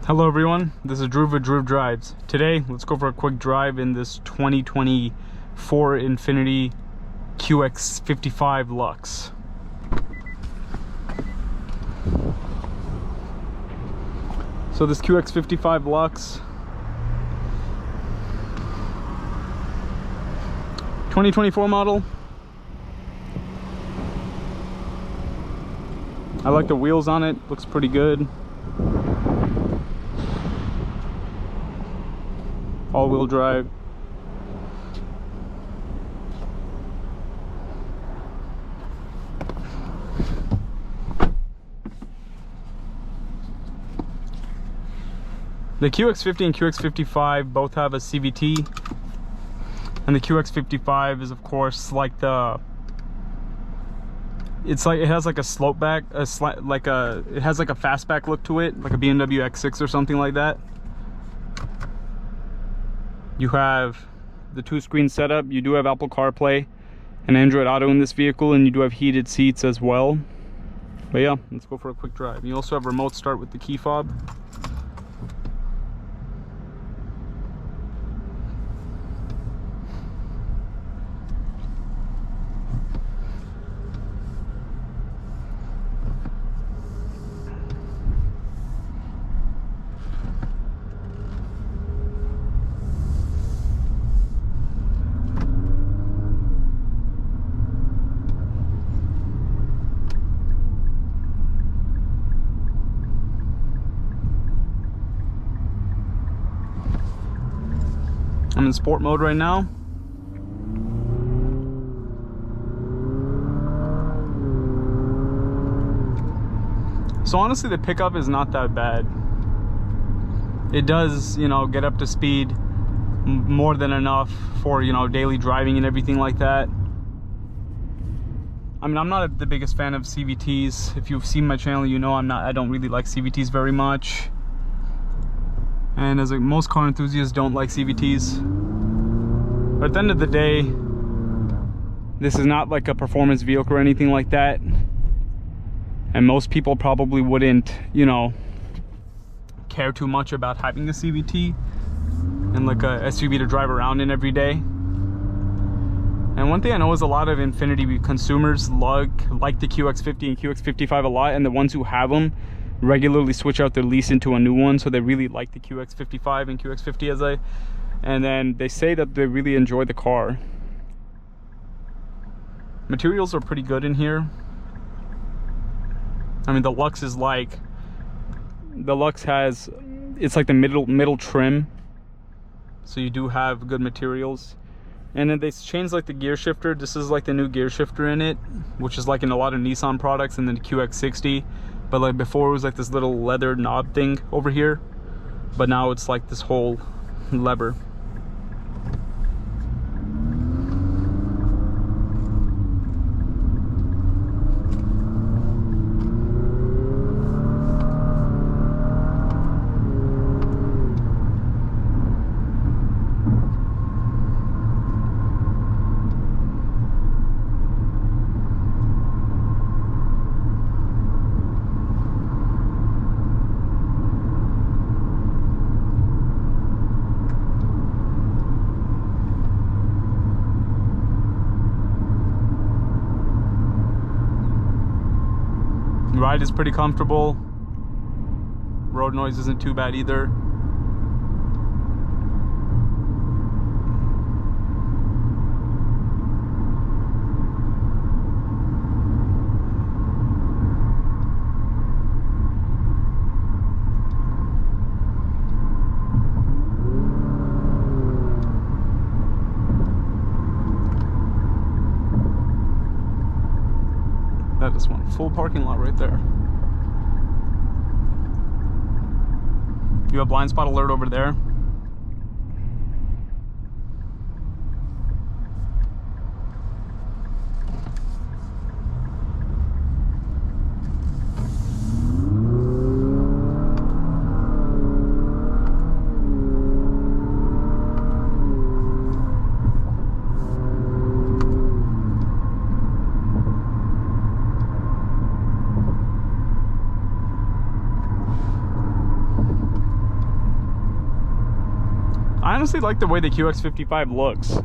Hello everyone, this is Drew with Drew Drives. Today, let's go for a quick drive in this 2024 INFINITI QX55 Luxe. So this QX55 Luxe 2024 model. I like the wheels on it, looks pretty good. All-wheel drive. The QX50 and QX55 both have a CVT, and the QX55 is of course like it has like a slope back, it has like a fastback look to it, like a BMW X6 or something like that. You have the 2-screen setup. You do have Apple CarPlay and Android Auto in this vehicle, and you do have heated seats as well. But yeah, let's go for a quick drive. You also have remote start with the key fob. I'm in sport mode right now. So honestly, the pickup is not that bad. It does, you know, get up to speed more than enough for, you know, daily driving and everything like that. I mean, I'm not the biggest fan of CVTs. If you've seen my channel, you know I don't really like CVTs very much. And as most car enthusiasts don't like CVTs. But at the end of the day, this is not like a performance vehicle or anything like that. And most people probably wouldn't, you know, care too much about having a CVT and like a SUV to drive around in every day. And one thing I know is a lot of INFINITI consumers like the QX50 and QX55 a lot, and the ones who have them regularly switch out their lease into a new one, so they really like the QX55 and QX50 and then they say that they really enjoy the car. Materials are pretty good in here. I mean, the Luxe has it's like the middle trim, so you do have good materials. And then they changed like the gear shifter. This is like the new gear shifter in it, which is like in a lot of Nissan products and then the QX60. But like before, it was like this little leather knob thing over here, but now it's like this whole lever. Ride is pretty comfortable. Road noise isn't too bad either. That is one full parking lot right there. You have blind spot alert over there. honestly like the way the QX55 looks.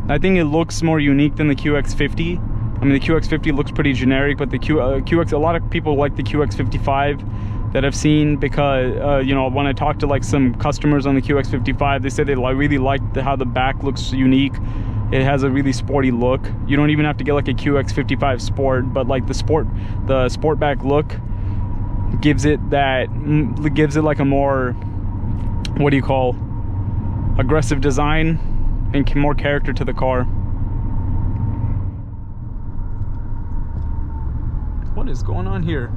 I think it looks more unique than the QX50. I mean, the QX50 looks pretty generic, but the QX, a lot of people like the QX55 that I've seen because, you know, when I talk to like some customers on the QX55, they say they really like how the back looks unique. It has a really sporty look. You don't even have to get like a QX55 Sport, but like the Sportback look gives it like a more, what do you call, aggressive design and more character to the car. What is going on here?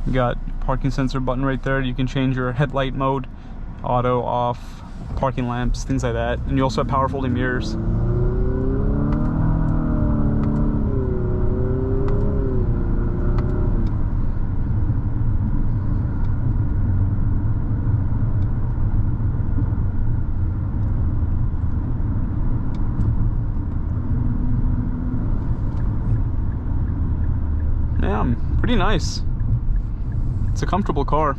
You got parking sensor button right there. You can change your headlight mode, auto, off, parking lamps, things like that. And you also have power folding mirrors. Yeah, pretty nice. It's a comfortable car.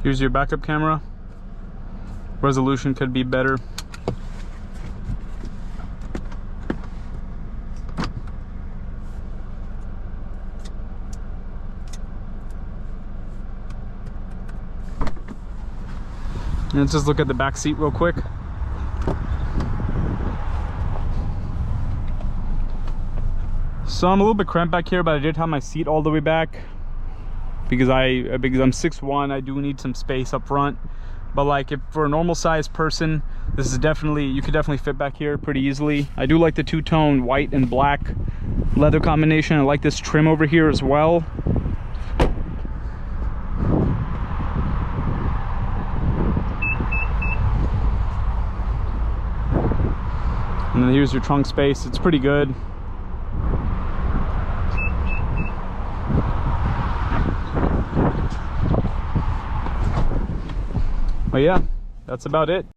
Here's your backup camera. Resolution could be better. And let's just look at the back seat real quick. So I'm a little bit cramped back here, but I did have my seat all the way back because I'm 6'1", I do need some space up front. But like, if for a normal sized person, this is definitely, you could definitely fit back here pretty easily. I do like the two-tone white and black leather combination. I like this trim over here as well. And then here's your trunk space. It's pretty good. But yeah, that's about it.